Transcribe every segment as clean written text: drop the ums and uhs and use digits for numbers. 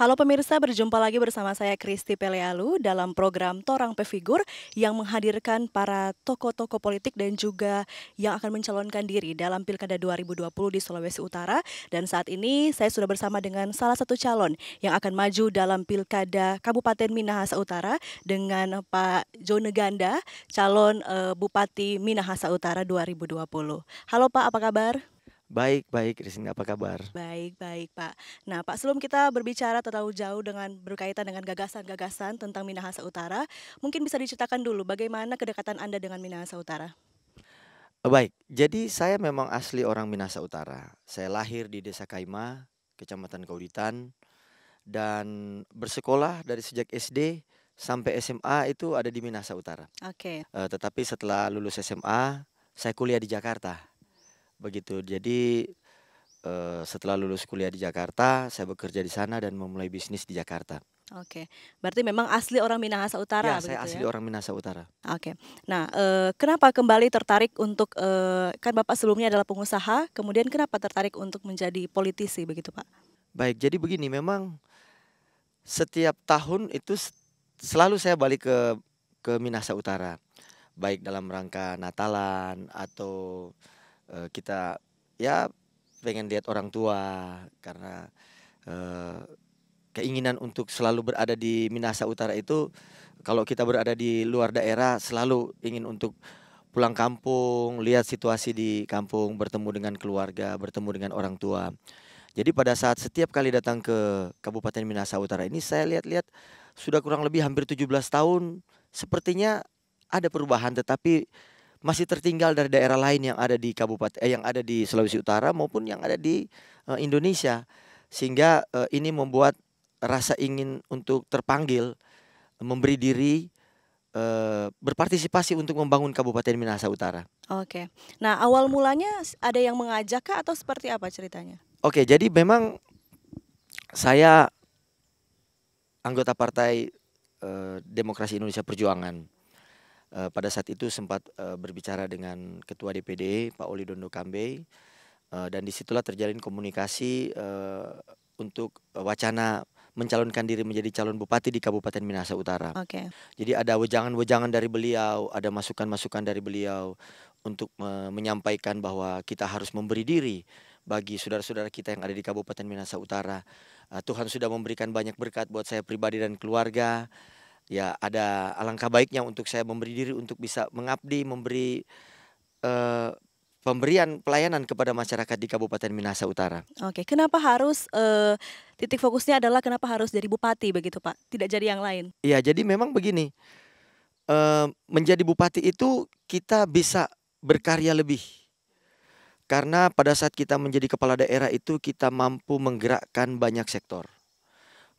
Halo pemirsa, berjumpa lagi bersama saya Kristi Pelealu dalam program Torang Pefigur yang menghadirkan para tokoh-tokoh politik dan juga yang akan mencalonkan diri dalam Pilkada 2020 di Sulawesi Utara. Dan saat ini saya sudah bersama dengan salah satu calon yang akan maju dalam Pilkada Kabupaten Minahasa Utara dengan Pak Jone Ganda, calon Bupati Minahasa Utara 2020. Halo Pak, apa kabar? Baik, baik, Rizky, apa kabar? Baik, baik, Pak. Nah, Pak, sebelum kita berbicara terlalu jauh dengan berkaitan dengan gagasan-gagasan tentang Minahasa Utara, mungkin bisa diceritakan dulu bagaimana kedekatan Anda dengan Minahasa Utara? Baik, jadi saya memang asli orang Minahasa Utara. Saya lahir di Desa Kaima, Kecamatan Kauditan, dan bersekolah dari sejak SD sampai SMA itu ada di Minahasa Utara. Oke, Tetapi setelah lulus SMA, saya kuliah di Jakarta. Begitu. Jadi setelah lulus kuliah di Jakarta, saya bekerja di sana dan memulai bisnis di Jakarta. oke. Berarti memang asli orang Minahasa Ya, Utara saya begitu asli ya? orang Minahasa Utara. Oke. Nah, kenapa kembali tertarik untuk kan Bapak sebelumnya adalah pengusaha, kemudian kenapa tertarik untuk menjadi politisi begitu, Pak? Baik, jadi begini, memang setiap tahun itu selalu saya balik ke Minahasa Utara, baik dalam rangka Natalan atau kita ya pengen lihat orang tua karena eh, keinginan untuk selalu berada di Minahasa Utara itu kalau kita berada di luar daerah selalu ingin untuk pulang kampung, lihat situasi di kampung, bertemu dengan keluarga, bertemu dengan orang tua. Jadi pada saat setiap kali datang ke Kabupaten Minahasa Utara ini saya lihat-lihat sudah kurang lebih hampir 17 tahun sepertinya ada perubahan tetapi masih tertinggal dari daerah lain yang ada di yang ada di Sulawesi Utara maupun yang ada di Indonesia. Sehingga ini membuat rasa ingin untuk terpanggil memberi diri berpartisipasi untuk membangun Kabupaten Minahasa Utara. Oke. Nah, awal mulanya ada yang mengajak kah atau seperti apa ceritanya? Oke, jadi memang saya anggota Partai Demokrasi Indonesia Perjuangan. Pada saat itu sempat berbicara dengan Ketua DPD Pak Oli Dondo Kambe, dan disitulah terjalin komunikasi untuk wacana mencalonkan diri menjadi calon bupati di Kabupaten Minahasa Utara. Oke. Jadi ada wejangan-wejangan dari beliau, ada masukan-masukan dari beliau untuk menyampaikan bahwa kita harus memberi diri bagi saudara-saudara kita yang ada di Kabupaten Minahasa Utara. Tuhan sudah memberikan banyak berkat buat saya pribadi dan keluarga. Ya, ada alangkah baiknya untuk saya memberi diri untuk bisa mengabdi, memberi eh, pemberian pelayanan kepada masyarakat di Kabupaten Minahasa Utara. Oke, kenapa harus, titik fokusnya adalah kenapa harus jadi bupati begitu, Pak? Tidak jadi yang lain? Ya, jadi memang begini, menjadi bupati itu kita bisa berkarya lebih. Karena pada saat kita menjadi kepala daerah itu kita mampu menggerakkan banyak sektor.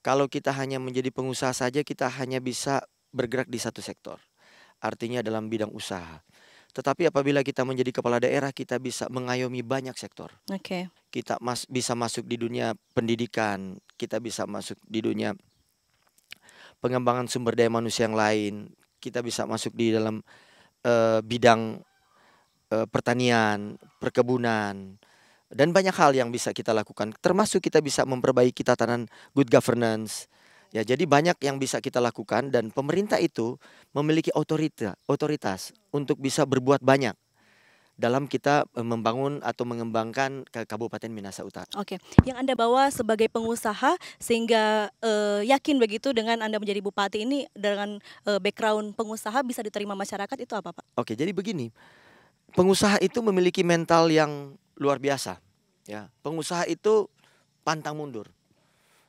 Kalau kita hanya menjadi pengusaha saja kita hanya bisa bergerak di satu sektor. Artinya dalam bidang usaha. Tetapi apabila kita menjadi kepala daerah kita bisa mengayomi banyak sektor. Oke. Kita bisa masuk di dunia pendidikan, kita bisa masuk di dunia pengembangan sumber daya manusia yang lain, kita bisa masuk di dalam bidang pertanian, perkebunan, dan banyak hal yang bisa kita lakukan. Termasuk kita bisa memperbaiki tatanan good governance. Ya, jadi banyak yang bisa kita lakukan dan pemerintah itu memiliki otoritas untuk bisa berbuat banyak dalam kita membangun atau mengembangkan ke Kabupaten Minahasa Utara. Oke, yang Anda bawa sebagai pengusaha sehingga, yakin begitu dengan Anda menjadi bupati ini dengan, background pengusaha bisa diterima masyarakat itu apa, Pak? Oke, jadi begini, pengusaha itu memiliki mental yang luar biasa. Ya, pengusaha itu pantang mundur.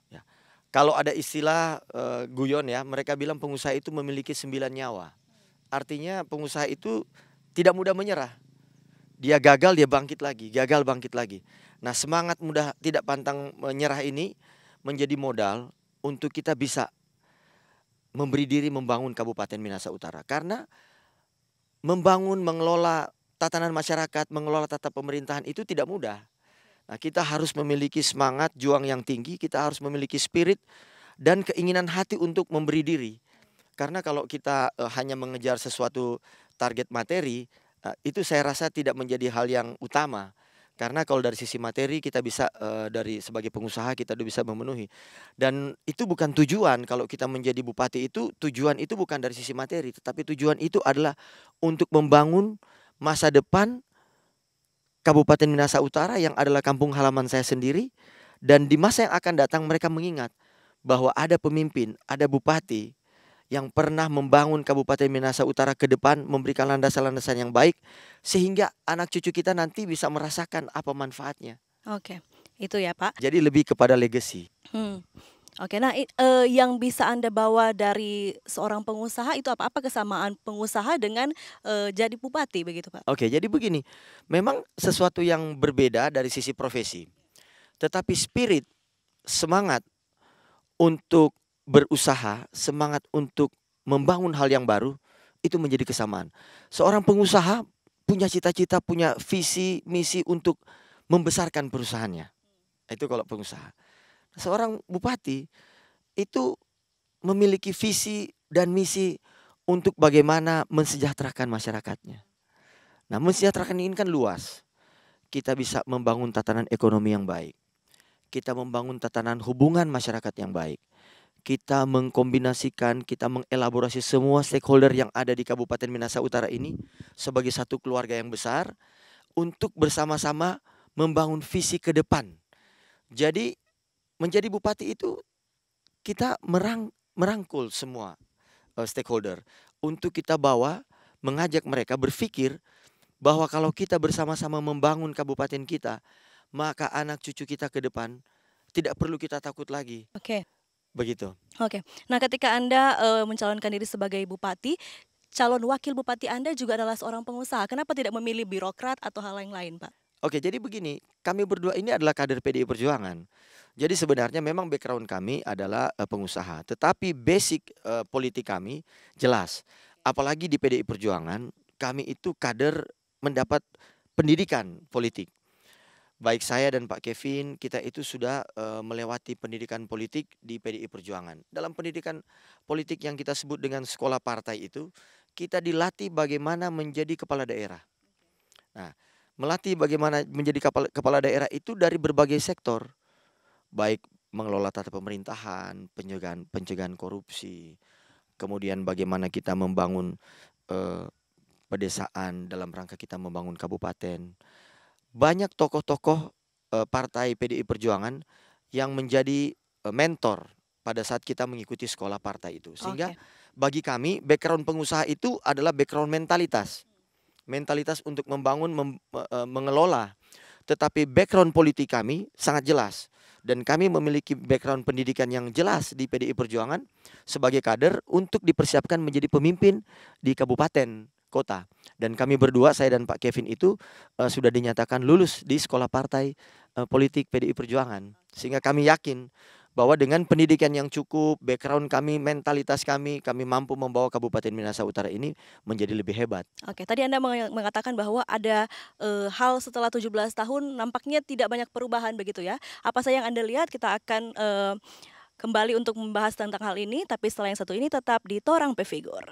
Ya. Kalau ada istilah guyon ya, mereka bilang pengusaha itu memiliki 9 nyawa. Artinya pengusaha itu tidak mudah menyerah. Dia gagal, dia bangkit lagi, gagal bangkit lagi. Nah, semangat mudah tidak pantang menyerah ini menjadi modal untuk kita bisa memberi diri membangun Kabupaten Minahasa Utara. Karena membangun, mengelola tatanan masyarakat, mengelola tata pemerintahan itu tidak mudah. Nah, kita harus memiliki semangat juang yang tinggi, kita harus memiliki spirit dan keinginan hati untuk memberi diri. Karena kalau kita hanya mengejar sesuatu target materi, itu saya rasa tidak menjadi hal yang utama. Karena kalau dari sisi materi kita bisa, dari sebagai pengusaha kita udah bisa memenuhi. Dan itu bukan tujuan kalau kita menjadi bupati itu, tujuan itu bukan dari sisi materi, tetapi tujuan itu adalah untuk membangun masa depan Kabupaten Minahasa Utara yang adalah kampung halaman saya sendiri, dan di masa yang akan datang mereka mengingat bahwa ada pemimpin, ada bupati yang pernah membangun Kabupaten Minahasa Utara ke depan, memberikan landasan-landasan yang baik, sehingga anak cucu kita nanti bisa merasakan apa manfaatnya. Oke, itu ya Pak. Jadi lebih kepada legacy. Hmm. Oke, nah yang bisa Anda bawa dari seorang pengusaha itu apa? Apa kesamaan pengusaha dengan jadi bupati begitu Pak? Oke, jadi begini, memang sesuatu yang berbeda dari sisi profesi, tetapi spirit, semangat untuk berusaha, semangat untuk membangun hal yang baru, itu menjadi kesamaan. Seorang pengusaha punya cita-cita, punya visi, misi untuk membesarkan perusahaannya. Itu kalau pengusaha. Seorang bupati itu memiliki visi dan misi untuk bagaimana mensejahterakan masyarakatnya. Nah, mensejahterakan ini kan luas. Kita bisa membangun tatanan ekonomi yang baik. Kita membangun tatanan hubungan masyarakat yang baik. Kita mengkombinasikan, kita mengelaborasi semua stakeholder yang ada di Kabupaten Minahasa Utara ini sebagai satu keluarga yang besar untuk bersama-sama membangun visi ke depan. Jadi menjadi bupati itu kita merangkul semua stakeholder untuk kita bawa, mengajak mereka berpikir bahwa kalau kita bersama-sama membangun kabupaten kita, maka anak cucu kita ke depan tidak perlu kita takut lagi. Oke. Begitu. Oke. Nah, ketika Anda mencalonkan diri sebagai bupati, calon wakil bupati Anda juga adalah seorang pengusaha. Kenapa tidak memilih birokrat atau hal yang lain, Pak? Oke, jadi begini, kami berdua ini adalah kader PDI Perjuangan. Jadi sebenarnya memang background kami adalah pengusaha, tetapi basic politik kami jelas. Apalagi di PDI Perjuangan, kami itu kader mendapat pendidikan politik. Baik saya dan Pak Kevin, kita itu sudah melewati pendidikan politik di PDI Perjuangan. Dalam pendidikan politik yang kita sebut dengan sekolah partai itu, kita dilatih bagaimana menjadi kepala daerah. Nah, melatih bagaimana menjadi kepala daerah itu dari berbagai sektor, baik mengelola tata pemerintahan, pencegahan korupsi, kemudian bagaimana kita membangun pedesaan dalam rangka kita membangun kabupaten. Banyak tokoh-tokoh partai PDI Perjuangan yang menjadi mentor pada saat kita mengikuti sekolah partai itu. Sehingga bagi kami background pengusaha itu adalah background mentalitas. Mentalitas untuk membangun, mengelola. Tetapi background politik kami sangat jelas. Dan kami memiliki background pendidikan yang jelas di PDI Perjuangan sebagai kader untuk dipersiapkan menjadi pemimpin di kabupaten kota. Dan kami berdua, saya dan Pak Kevin itu sudah dinyatakan lulus di sekolah partai politik PDI Perjuangan. Sehingga kami yakin bahwa dengan pendidikan yang cukup, background kami, mentalitas kami mampu membawa Kabupaten Minahasa Utara ini menjadi lebih hebat. Oke, tadi Anda mengatakan bahwa ada hal setelah 17 tahun nampaknya tidak banyak perubahan begitu ya. Apa saja yang Anda lihat? Kita akan kembali untuk membahas tentang hal ini, tapi setelah yang satu ini tetap di Torang Pe Figur.